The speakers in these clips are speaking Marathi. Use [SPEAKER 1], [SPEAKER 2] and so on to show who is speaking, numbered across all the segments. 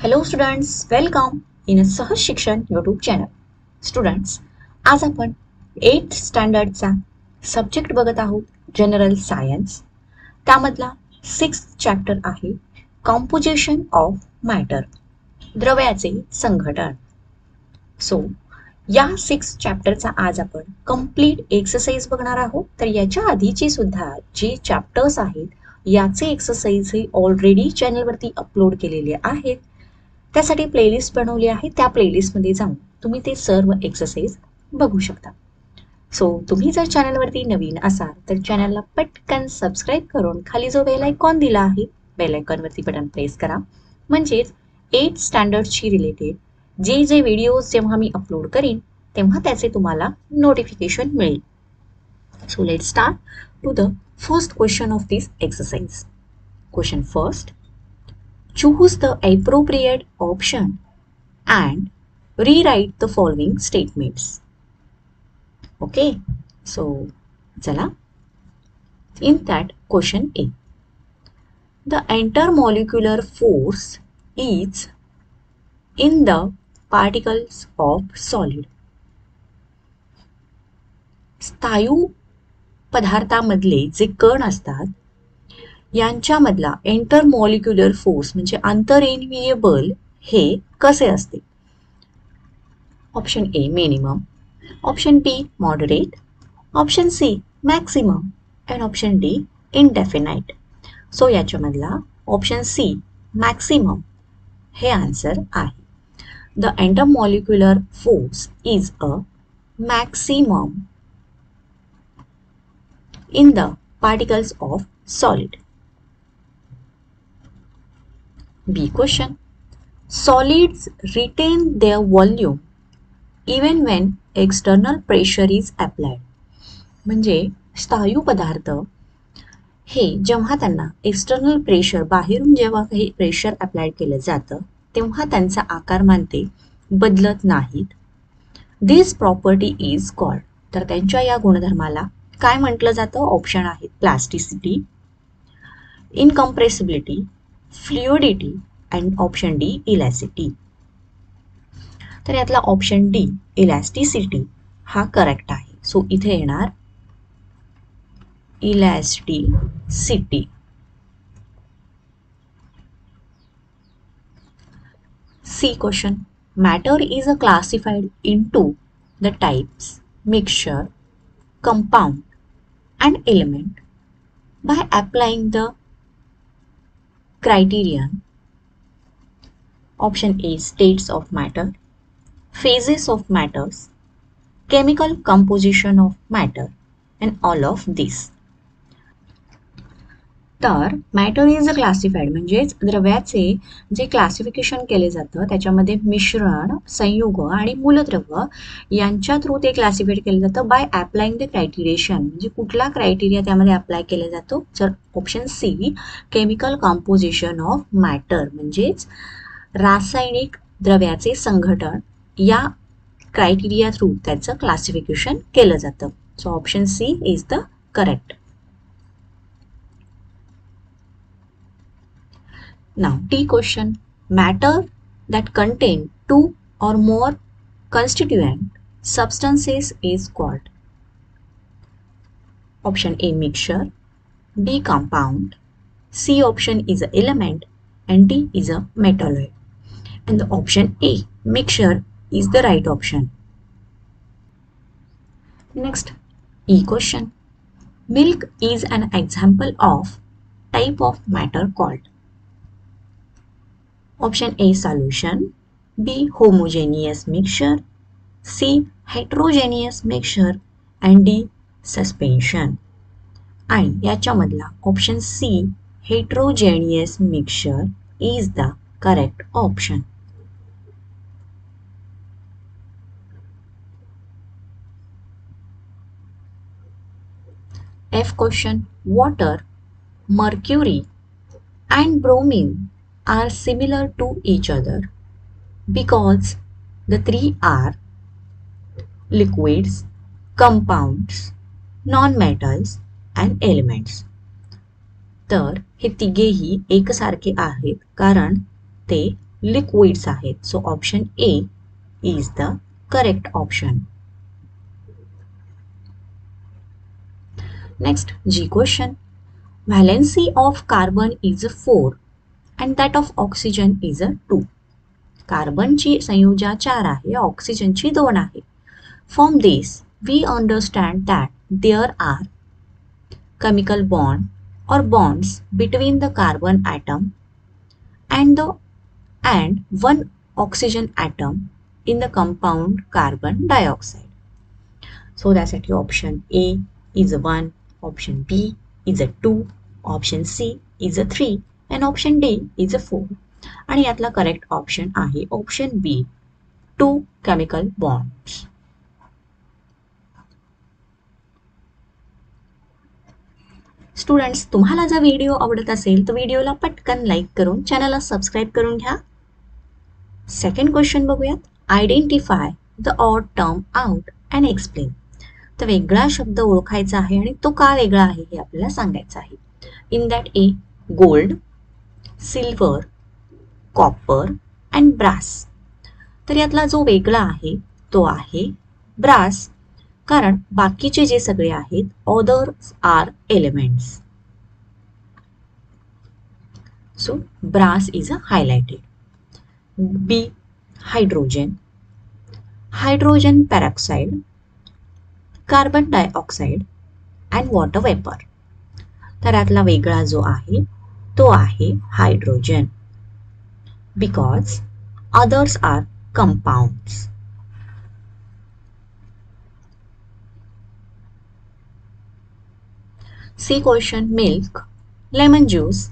[SPEAKER 1] हॅलो स्टुडंट्स, वेलकम इन अ सहज शिक्षण यूट्यूब चॅनल. स्टुडंट्स, आज आपण 8th स्टँडर्डचा सब्जेक्ट बघत आहोत, जनरल सायन्स. त्यामधला 6th चॅप्टर आहे कॉम्पोजिशन ऑफ मॅटर, द्रव्याचे संघटन. सो या 6th चॅप्टरचा आज आपण कंप्लीट एक्सरसाइज बघणार आहोत. तर याच्या आधीचे सुद्धा जे चॅप्टर्स आहेत याचे एक्सरसाइज हे ऑलरेडी चॅनलवरती अपलोड केलेले आहेत. त्यासाठी प्लेलिस्ट बनवली आहे, त्या प्लेलिस्टमध्ये जाऊन तुम्ही ते सर्व एक्सरसाइज बघू शकता. सो तुम्ही जर चॅनलवरती नवीन असाल तर चॅनलला पटकन सबस्क्राईब करून खाली जो बेल आयकॉन दिला आहे, बेल आयकॉनवरती बटन प्रेस करा. म्हणजेच 8th स्टँडर्डशी रिलेटेड जे व्हिडिओज जेव्हा मी अपलोड करीन तेव्हा त्याचे तुम्हाला नोटिफिकेशन मिळेल. So let start to the first question of this exercise. Question first. Choose the appropriate option and rewrite the following statements. Okay, so chala, in that question A, the intermolecular force is in the particles of solid. स्थायू पदार्थामधले जे कण असतात यांच्यामधला इंटरमॉलिक्युलर फोर्स म्हणजे आंतररेणुकीय बल हे कसे असते? Option A minimum, option B moderate, option C maximum and option D indefinite. So याच्यामधला ऑप्शन सी मॅक्सिमम हे आन्सर आहे. The intermolecular force is a maximum in the particles of solid. B question. Solids retain their volume even when external pressure is applied. म्हणजे स्थायू पदार्थ हे जेव्हा त्यांना एक्सटर्नल प्रेशर, बाहेरून जेव्हा काही प्रेशर अप्लाय केलं जातं तेव्हा त्यांचा आकारमान ते बदलत नाहीत. This property is called. तर त्यांच्या या गुणधर्माला काय म्हटलं जातं? ऑप्शन आहेत plasticity, incompressibility, fluidity and option D elasticity. तर यातला ऑप्शन डी इलॅस्टिसिटी हा करेक्ट आहे. सो इथे येणार elasticity. C question. Matter is a classified into the types mixture, compound and element by applying the criterion. Option A states of matter, phases of matters, chemical composition of matter and all of this. तर मॅटर इज अ क्लासिफाईड म्हणजेच द्रव्याचे जे क्लासिफिकेशन केले जातं त्याच्यामध्ये मिश्रण, संयुग आणि मूलद्रव्य यांच्या थ्रू ते क्लासिफाईड केलं जातं बाय अप्लाइंग द क्रायटेरियन. म्हणजे कुठला क्रायटेरिया त्यामध्ये अप्लाय केला जातो? तर option C chemical composition of matter म्हणजेच रासायनिक द्रव्याचे संघटन या क्रायटेरिया थ्रू त्याचं क्लासिफिकेशन केलं जातं. So option C is the correct. Now T question. Matter that contain two or more constituent substances is called. Option A mixture, B compound, C option is an element and D is a metalloid. And the option A mixture is the right option. Next E question. Milk is an example of type of matter called. Option A solution, B homogeneous mixture, C heterogeneous mixture and D suspension. आणि याच्यामधला option C heterogeneous mixture is the correct option. F question. Water, mercury and bromine are similar to each other because the three are liquids, compounds, non-metals and elements. तर हे तिघेही एकसारखे आहेत कारण ते लिक्विड्स आहेत. So option A is the correct option. Next G question. Valency of carbon is 4 and that of oxygen is 2. कार्बनची संयुजा 4 आहे, ऑक्सिजनची 2 आहे. From this we understand that there are chemical bond or bonds between the carbon atom and one oxygen atom in the compound carbon dioxide. So that's it. Option A is a 1, option B is a 2, option C is a 3 and option D is a 4. आणि यातला करेक्ट ऑप्शन आहे ऑप्शन बी, 2 chemical bonds. स्टुडंट्स, तुम्हाला जर व्हिडिओ आवडत असेल तर व्हिडिओला पटकन लाईक करून चॅनलला सबस्क्राईब करून घ्या. सेकंड क्वेश्चन बघूयात. Identify the odd term out and explain. तर वेगळा शब्द ओळखायचा आहे आणि तो का वेगळा आहे हे आपल्याला सांगायचं आहे. In that A gold, silver, copper and brass. तर यातला जो वेगळा आहे तो आहे ब्रास, कारण बाकीचे जे सगळे आहेत others are elements. So brass is a highlighted. B hydrogen, hydrogen peroxide, carbon dioxide and water vapour. तर यातला वेगळा जो आहे तो आहे hydrogen, because others are compounds. C question. Milk, lemon juice,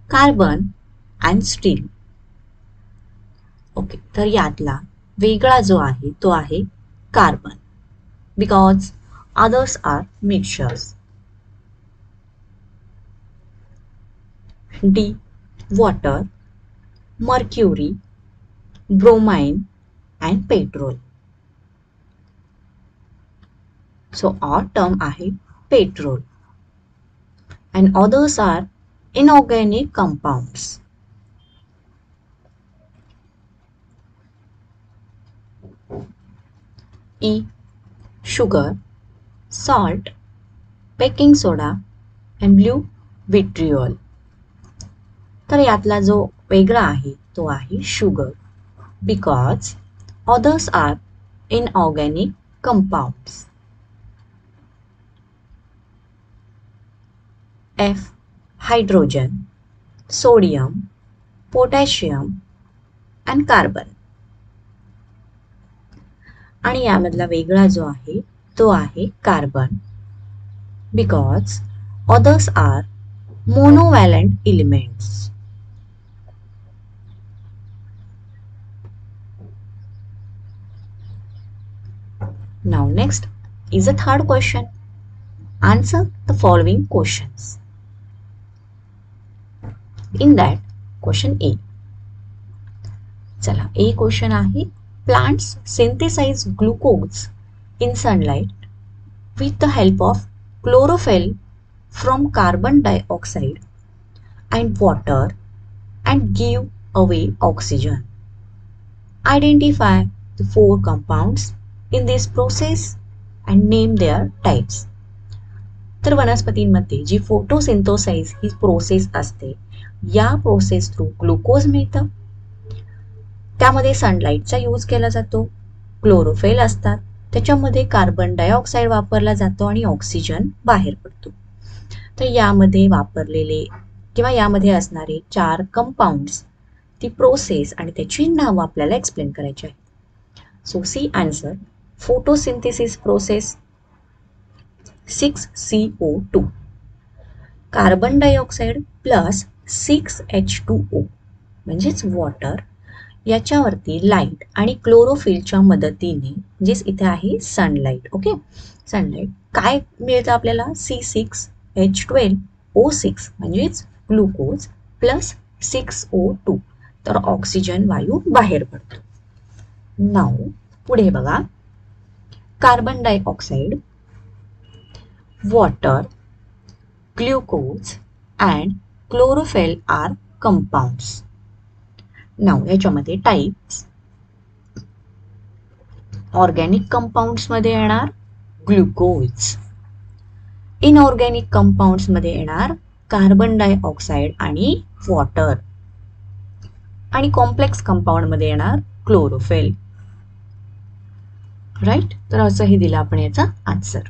[SPEAKER 1] carbon and steel. Okay, तर यातला वेगळा जो आहे तो आहे carbon, because others are mixtures. D water, mercury, bromine and petrol. So odd term आहे petrol and others are inorganic compounds. E sugar, salt, baking soda and blue vitriol. तर यातला जो वेगळा आहे तो आहे sugar, because others are inorganic compounds. F hydrogen, sodium, potassium and carbon. आणि यामधला वेगळा जो आहे तो आहे carbon, because others are monovalent elements. Now next is the third question. Answer the following questions. In that question A. चला, A क्वेश्चन आहे. Plants synthesize glucose in sunlight with the help of chlorophyll from carbon dioxide and water and give away oxygen. Identify the 4 compounds in this process and name their types. तर वनस्पतींमध्ये जी फोटोसिंथोसाइज ही प्रोसेस असते, या प्रोसेस थ्रू ग्लुकोज मिळतं. त्यामध्ये सनलाईटचा यूज केला जातो, क्लोरोफिल असतात, त्याच्यामध्ये कार्बन डायऑक्साईड वापरला जातो आणि ऑक्सिजन बाहेर पडतो. तर यामध्ये वापरलेले किंवा यामध्ये असणारे 4 कंपाऊंड्स, ती प्रोसेस आणि त्याची नावं आपल्याला एक्सप्लेन करायची आहे. So C answer. Photosynthesis process 6CO2, carbon dioxide plus 6H2O म्हणजेच वॉटर, याच्यावरती लाईट आणि क्लोरोफिलच्या मदतीने, म्हणजेच इथे आहे सनलाईट. ओके, सनलाईट काय मिळतं आपल्याला, C6H12O6 म्हणजेच ग्लुकोज प्लस 6O2, तर ऑक्सिजन वायू बाहेर पडतो. नाव पुढे बघा. Carbon dioxide, water, glucose and chlorophyll are compounds. नाव याच्यामध्ये टाइप्स ऑर्गॅनिक कंपाऊंड्स मध्ये येणार ग्लुकोज, इनऑर्गॅनिक कंपाऊंड्स मध्ये येणार कार्बन डायऑक्साइड आणि वॉटर, आणि कॉम्प्लेक्स कंपाऊंड मध्ये येणार क्लोरोफिल. राईट, तर असंही दिलं आपण याचा answer.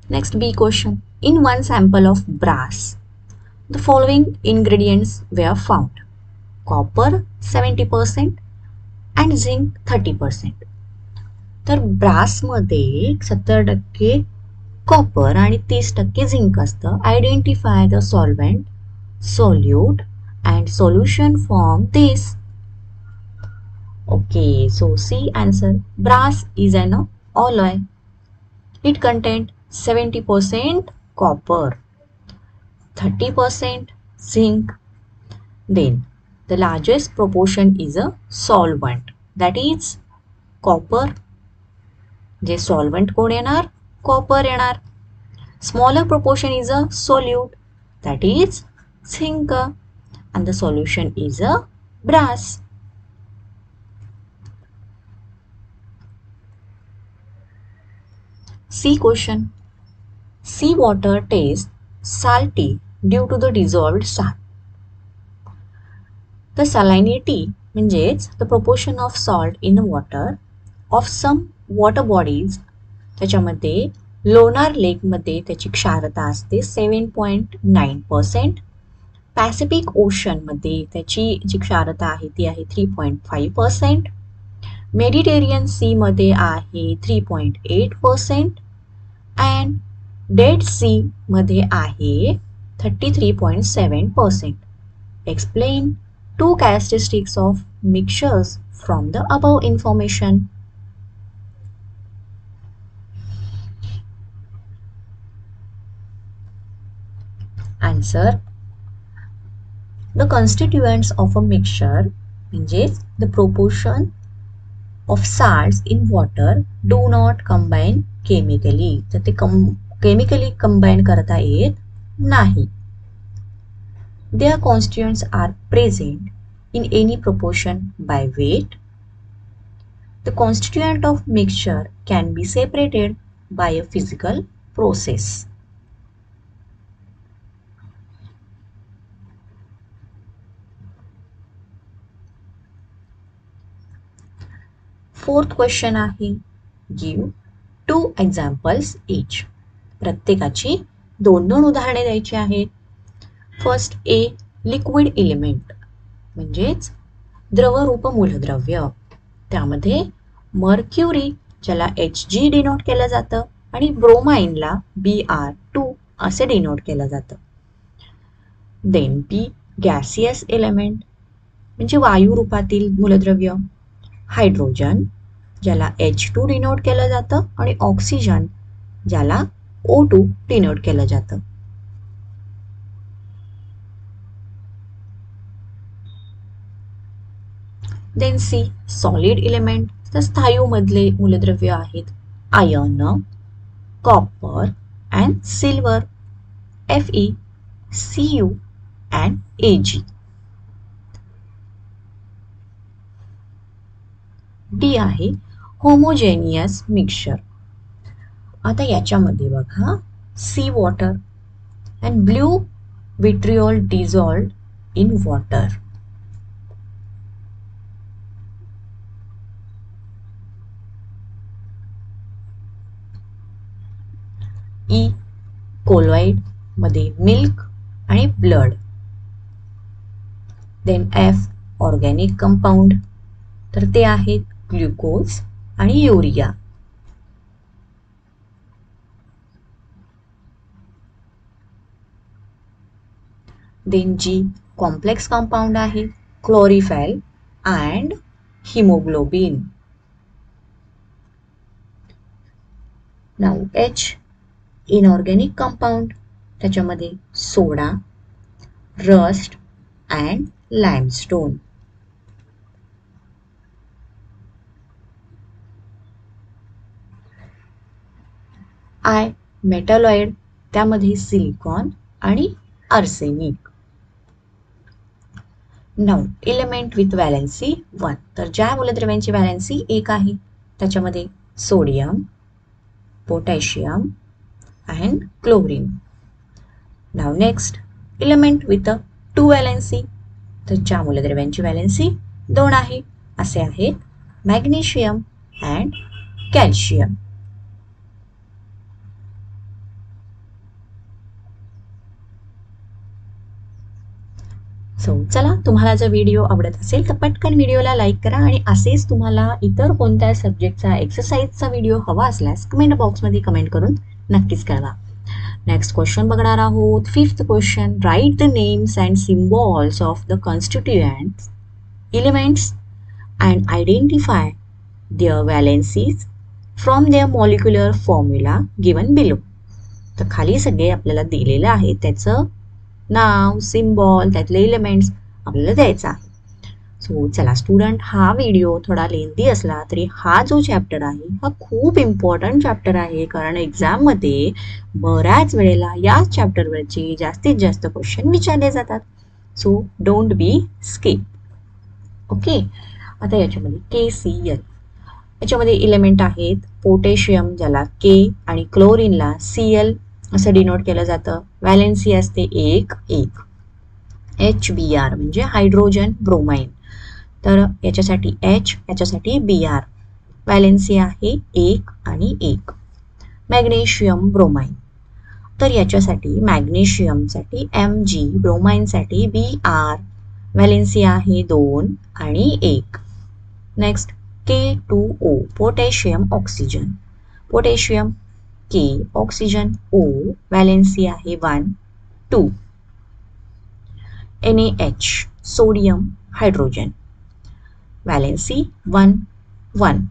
[SPEAKER 1] Next B question. In one sample of brass the following ingredients were found: copper 70% and zinc 30%. तर ब्रासमध्ये 70% कॉपर आणि 30% झिंक असतं. Identify the solvent, solute and solution form this. Okay, so C answer. Brass is an alloy. It contained 70% copper, 30% zinc. Then the largest proportion is a solvent, that is copper. जे solvent कोण येणार? Copper येणार. Smaller proportion is a solute, that is zinc, and the solution is a brass. C question. Sea water tastes salty due to the dissolved salt. The salinity म्हणजेच the proportion of salt in the water of some water bodies, त्याच्यामध्ये लोणार लेकमध्ये त्याची क्षारता असते 7.9%. पॅसिफिक ओशनमध्ये त्याची जी क्षारता आहे ती आहे 3.5%. मेडिटेरियन सी मध्ये आहे 3.8% अँड डेड सी मध्ये आहे 33.7%. Explain two characteristics of mixtures from the above information. Answer. The constituents of a mixture means the proportion of salts in water do not combine chemically. तर ते chemically combine करता येत नाही. Their constituents are present in any proportion by weight. The constituent of mixture can be separated by a physical process. Fourth question आहे, give two examples each. प्रत्येकाची दोन दोन उदाहरणे द्यायची आहेत. फर्स्ट ए, लिक्विड एलिमेंट म्हणजेच द्रवरूप मूलद्रव्य. त्यामध्ये मर्क्युरी ज्याला Hg डिनोट केलं जातं आणि ब्रोमाइनला Br2 असे डिनोट केलं जातं. देन बी, गॅसियस एलिमेंट म्हणजे वायू रूपातील मूलद्रव्य. हायड्रोजन ज्याला H2 डिनोट केलं जातं आणि ऑक्सिजन ज्याला O2 डिनोट केलं जातं. Then C, solid element. तर स्थायू मधले मूलद्रव्य आहेत iron, copper and silver, Fe, Cu and Ag. D आहे होमोजेनियस मिक्सचर. आता याच्यामध्ये बघा, sea water and blue vitriol dissolved in water. E, colloid मध्ये मिल्क आणि ब्लड. Then F, organic compound. तर ते आहेत ग्लुकोज आणि urea. Then G, complex compound आहे chlorophyll and haemoglobin. Now H, inorganic compound. त्याच्यामध्ये soda, rust and limestone. I, मेटॅलॉइड. त्यामध्ये सिलिकॉन आणि arsenic. Now element with valency 1. तर ज्या मूलद्रव्यांची व्हॅलेन्सी 1 आहे त्याच्यामध्ये sodium, potassium and chlorine. Now next element with 2 valency. तर ज्या मूलद्रव्यांची व्हॅलेन्सी 2 आहे असे आहेत मॅग्नेशियम अँड कॅल्शियम. सो चला, तुम्हाला जर व्हिडिओ आवडत असेल तर पटकन व्हिडिओला लाईक करा आणि असेच तुम्हाला इतर कोणत्या सब्जेक्टचा एक्सरसाइजचा व्हिडिओ हवा असल्यास कमेंट बॉक्समध्ये कमेंट करून नक्कीच कळवा. नेक्स्ट क्वेश्चन बघणार आहोत. 5th question. Write the names and symbols of the constituents elements and identify their valencies from their molecular formula given below. तर खाली सगळे आपल्याला दिलेलं आहे, त्याचं नाव, सिम्बॉल, त्यातले एलिमेंट्स आपल्याला द्यायचा आहे. सो चला स्टुडंट, हा व्हिडिओ थोडा लेंथी असला तरी हा जो चॅप्टर आहे हा खूप इम्पॉर्टंट चॅप्टर आहे, कारण एक्झाममध्ये बऱ्याच वेळेला या चॅप्टरवरचे जास्तीत जास्त क्वेश्चन विचारले जातात. So don't be skip. Okay, आता याच्यामध्ये KCl याच्यामध्ये इलेमेंट आहेत. पोटॅशियम ज्याला K आणि क्लोरीनला Cl असं डिनोट केलं जातं. व्हॅलेन्सी असते 1 1. HBr म्हणजे हायड्रोजन ब्रोमाइन. तर याच्यासाठी H, याच्यासाठी Br. व्हॅलेन्सी आहे 1 आणि 1. Magnesium bromine. तर याच्यासाठी मॅग्नेशियमसाठी Mg, ब्रोमाइनसाठी Br. व्हॅलेन्सी आहे 2 आणि 1. Next K2O, potassium oxygen. Potassium K, oxygen O, valency आहे 1 2. NaH, sodium hydrogen. Valency 1 1.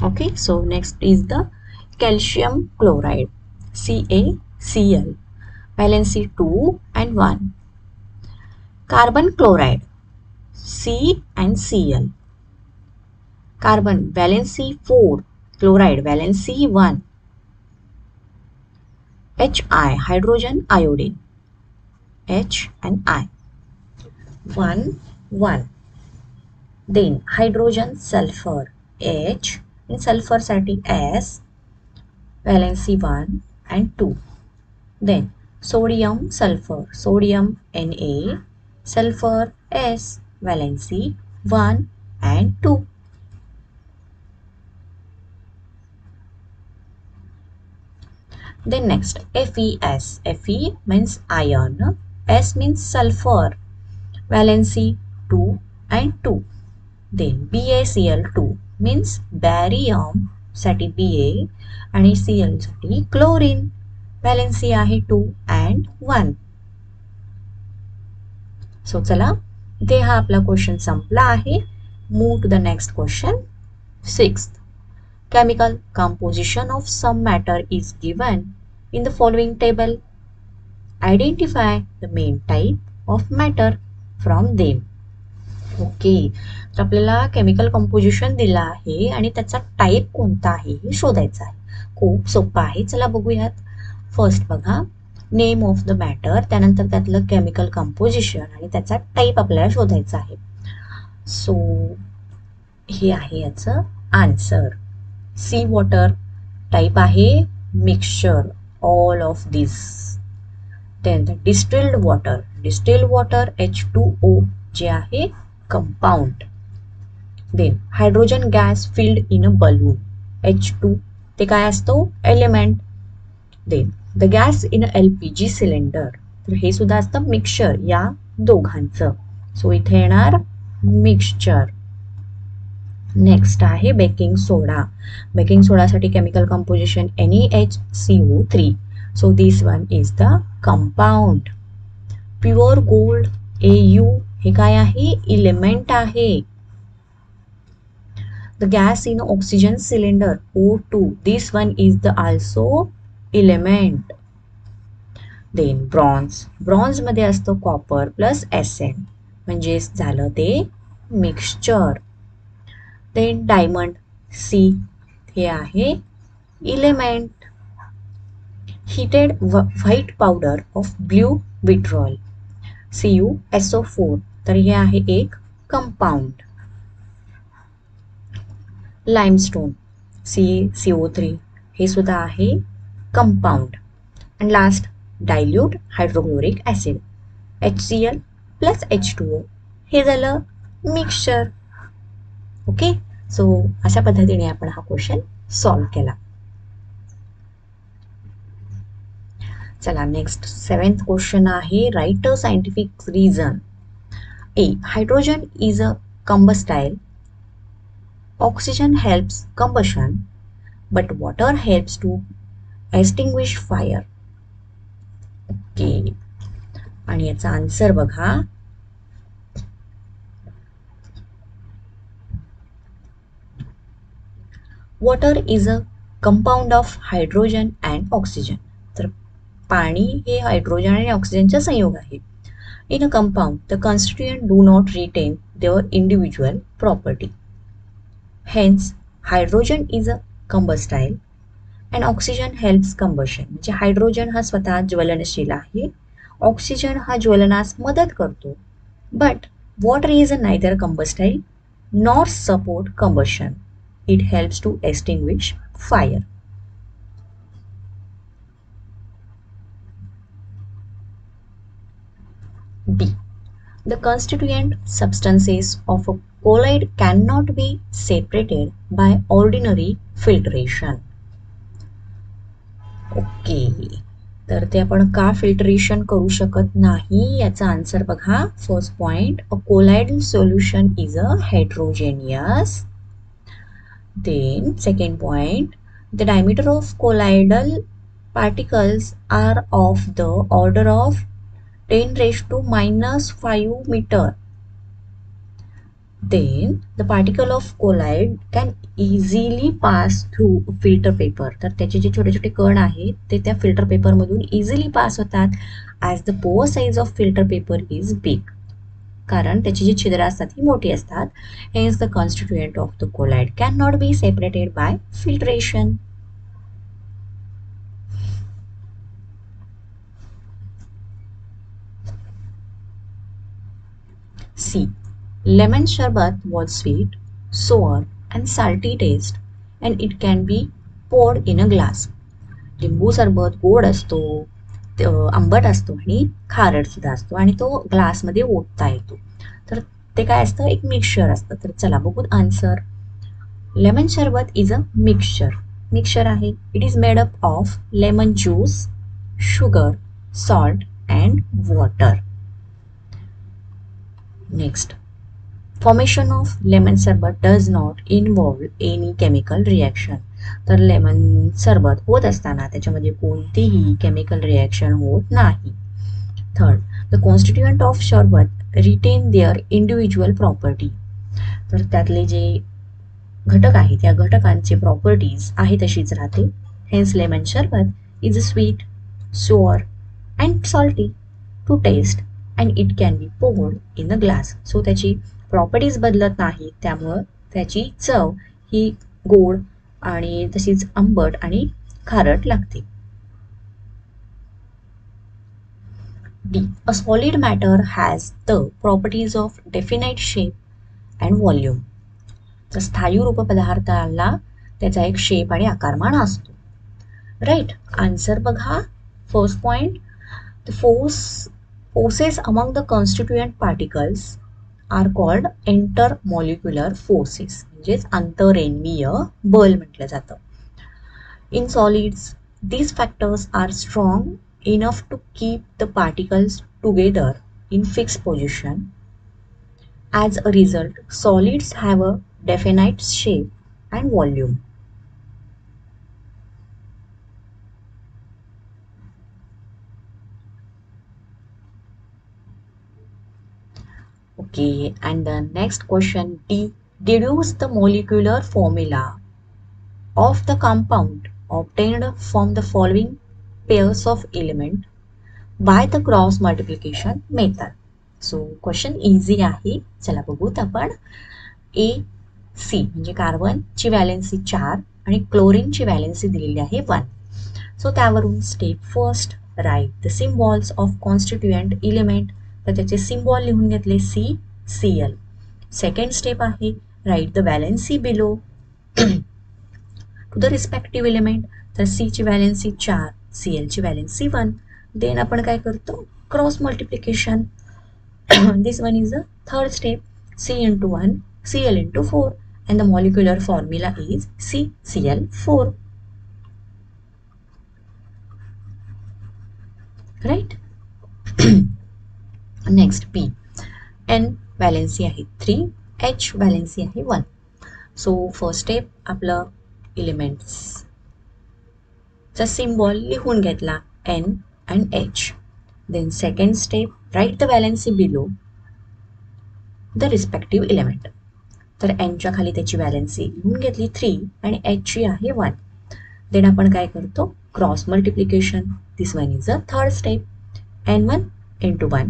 [SPEAKER 1] Okay, so next is the calcium chloride, CaCl. Valency 2 and 1. Carbon chloride, C and Cl. Carbon valency 4, chloride valency 1. Hi, hydrogen iodine, H and I. 1 1. Then hydrogen sulfur, H, and sulfur साठी S, valency 1 and 2. Then sodium sulfur, sodium Na, sulfur S, valency 1 and 2. Then next FeS, Fe means iron, S means sulfur, valency 2 and 2. Then BaCl2 means barium साठी Ba आणि Cl साठी chlorine, valency आहे 2 and 1. सो चला, इथे हा आपला क्वेश्चन संपला आहे. Move to the next question. 6th. Chemical composition of some matter is given in the following table. Identify the main type of matter from them. Okay, तर आपल्याला केमिकल कंपोजिशन दिलं आहे आणि त्याचा टाईप कोणता आहे हे शोधायचं आहे. खूप सोपं आहे, चला बघूयात. फर्स्ट बघा, नेम ऑफ द मॅटर, त्यानंतर त्यातलं केमिकल कंपोजिशन आणि त्याचा टाईप आपल्याला शोधायचा आहे. सो हे आहे याचं आन्सर. सी वॉटर, टाईप आहे मिक्सचर, ऑल ऑफ दिस. त्यानंतर डिस्टिल्ड वॉटर H2O जे आहे compound. Then hydrogen gas filled in a balloon, H2 ते काय असतो, element. Then the gas in LPG cylinder, तर हे सुद्धा असतं मिक्सचर या दोघांचं. सो इथे येणार मिक्सचर. नेक्स्ट आहे बेकिंग सोडा. बेकिंग सोडासाठी chemical composition NaHCO3. So this one is the compound. Pure gold Au हे काय आहे, इलेमेंट आहे. The gas in oxygen cylinder O2, this one is the also element. Then bronze मध्ये असतं कॉपर प्लस Sn, म्हणजेच झालं ते मिक्सचर. देन डायमंड सी हे आहे element. Heated white powder of blue vitriol CuSO4 तर हे आहे एक कंपाऊंड. लाइमस्टोन CaCO3 हे सुद्धा आहे compound. And last dilute hydrochloric acid HCl plus H2O हे झालं मिक्सचर. ओके, सो अशा पद्धतीने आपण हा क्वेश्चन सॉल्व केला. चला नेक्स्ट 7th क्वेश्चन आहे right a scientific reason. A. Hydrogen is a combustible. Oxygen helps combustion, but water helps to extinguish fire. Okay, आणि याचा आन्सर बघा. Water is a compound of hydrogen and oxygen. तर पाणी हे हायड्रोजन आणि ऑक्सिजनचा संयोग आहे. In a compound, the constituents do not retain their individual property. Hence, hydrogen is a combustible and oxygen helps combustion. म्हणजे हायड्रोजन हा स्वतः ज्वलनशील आहे, ऑक्सिजन हा ज्वलनास मदत करतो. But water is neither combustible nor support combustion. It helps to extinguish fire. B. The constituent substances of a colloid cannot be separated by ordinary filtration. Okay, तर ते आपण का फिल्टरेशन करू शकत नाही याचा आन्सर बघा. First point, a colloidal solution is a heterogeneous. Then second point, the diameter of colloidal particles are of the order of 10⁻⁻5 meter. Then the particle of colloid can easily pass through filter paper. तर त्याचे जे छोटे छोटे कण आहेत ते त्या फिल्टर पेपर मधून इझिली पास होतात as the pore size of filter paper is big. कारण त्याची जी छिद्र असतात ही मोठी असतात. Hence the constituent of the colloid can not be separated by filtration. C. Lemon sharbat was sweet, sour and salty taste and it can be poured in a glass. लिंबू सरबत गोड असतो, आंबट असतो आणि खारट सुद्धा असतो आणि तो ग्लासमध्ये ओतता येतो. तर ते काय असतं, एक मिक्सचर असतं. तर चला बघू answer. Lemon sharbat is a mixture आहे. It is made up of lemon juice, sugar, salt and water. Next, formation of lemon sarbat does not involve any chemical reaction. तर लेमन सरबत होत असताना त्याच्यामध्ये कोणतीही केमिकल रिॲक्शन होत नाही. Third, the constituent of sharbat retain their individual property. तर त्यातले जे घटक आहेत या घटकांची प्रॉपर्टीज आहे तशीच राहते. Hence lemon sharbat is a sweet, sour and salty to taste and it can be poured in a glass. So त्याची प्रॉपर्टीज बदलत नाही, त्यामुळं त्याची चव ही गोड आणि तशीच आंबट आणि खारट लागते. B. A solid matter has the properties of definite shape and volume. तर स्थायू रूप पदार्थाला त्याचा एक शेप आणि आकारमान असतो. राईट, आन्सर बघा. First point, the forces among the constituent particles are called intermolecular forces. म्हणजेच आंतररेणवीय बल म्हटलं जातं. In solids, these factors are strong enough to keep the particles together in fixed position. As a result, solids have a definite shape and volume. Okay, and the next question, D. Deduce the molecular formula of the compound obtained from the following pairs of element by the cross multiplication method. So question easy आहे. चला बघूत आपण. A. सी म्हणजे कार्बनची व्हॅलेन्सी 4 आणि क्लोरीनची व्हॅलेन्सी दिलेली आहे 1. सो त्यावरून step first, write the symbols of constituent element. तर त्याचे सिम्बॉल लिहून घेतले CCl. सेकंड स्टेप आहे write the valency below to the respective element. तर C ची व्हॅलेन्सी 4, Cl ची व्हॅलेन्सी 1. देन आपण काय करतो, cross multiplication. This one is the third step. C into 1, Cl into 4, and the molecular formula is CCl4. Right? Next P. N valency आहे 3, H व्हॅलेन्सी आहे 1. सो फर्स्ट स्टेप आपलं एलिमेंट्सचा सिम्बॉल लिहून घेतला N and H. Then second step write the valency below the respective element. तर Nच्या खाली त्याची व्हॅलेन्सी लिहून घेतली 3 आणि Hची आहे 1. देन आपण काय करतो, cross multiplication. This one is a third step. N1 into 1,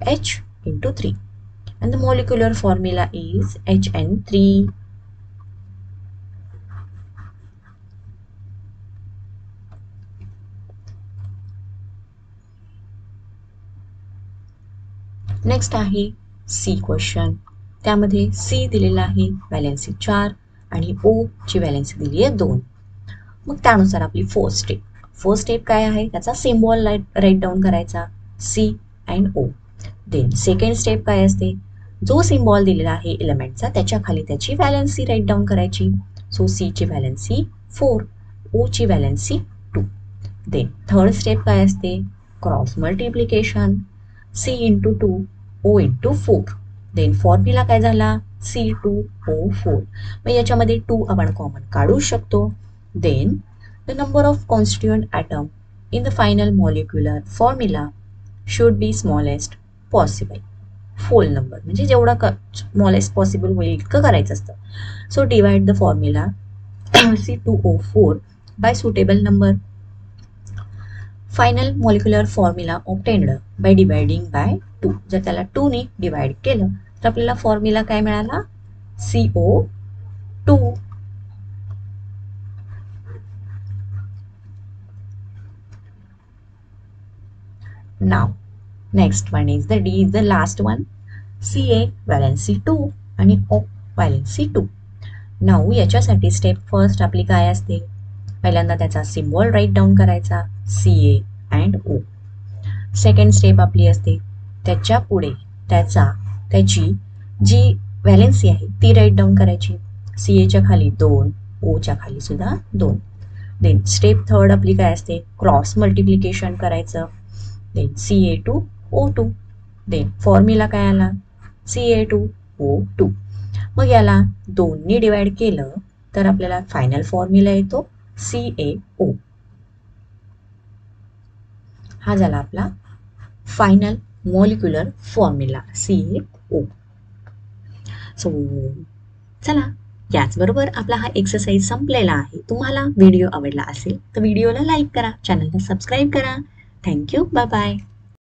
[SPEAKER 1] H into 3. And the molecular formula is HN3. Next आहे सी क्वेश्चन. त्यामध्ये सी दिलेला आहे व्हॅलेन्सी 4 आणि O ची व्हॅलेन्सी दिली आहे 2. मग त्यानुसार आपली फर्स्ट स्टेप काय आहे, त्याचा सिम्बॉल राईट डाऊन करायचा C and O. Then second step काय असते, जो सिम्बॉल दिलेला आहे एलिमेंटचा त्याच्या खाली त्याची व्हॅलेन्सी राईट डाऊन करायची. सो C ची व्हॅलेन्सी 4, O ची व्हॅलेन्सी 2. देन थर्ड स्टेप काय असते, cross multiplication. C into 2, O into 4. Then formula काय झाला, C2O4. मग याच्यामध्ये 2 आपण कॉमन काढू शकतो. Then the number of constituent atom in the final molecular formula should be smallest possible. Whole number म्हणजे जेवढा स्मॉलेस्ट पॉसिबल होईल इतकं करायचं असतं. So divide the formula C2O4 by suitable number. Final molecular formula obtained by dividing by 2. जर त्याला 2 ने डिवाइड केलं तर आपल्याला फॉर्म्युला काय मिळाला, CO2. Now next one is the D is the last one. Ca valency 2 आणि O व्हॅलेन्सी 2. नाव याच्यासाठी स्टेप फर्स्ट आपली काय असते, पहिल्यांदा त्याचा सिम्बॉल राईट डाऊन करायचा Ca and O. Second step आपली असते त्याच्या पुढे त्याची जी व्हॅलेन्सी आहे ती राईट डाऊन करायची. Caच्या खाली 2, Oच्या खाली सुद्धा 2. देन स्टेप थर्ड आपली काय असते, क्रॉस मल्टिप्लिकेशन करायचं. Then Ca2O2. देन फॉर्म्युला काय आला, Ca2O2. मग याला 2 ने डिवाइड केलं तर आपल्याला फायनल फॉर्म्युला येतो CaO. हा झाला आपला final molecular formula CaO. So चला, याचबरोबर आपला हा एक्सरसाइज संपलेला आहे. तुम्हाला व्हिडिओ आवडला असेल तर व्हिडिओला लाईक करा, चॅनलला सबस्क्राईब करा. Thank you, bye bye.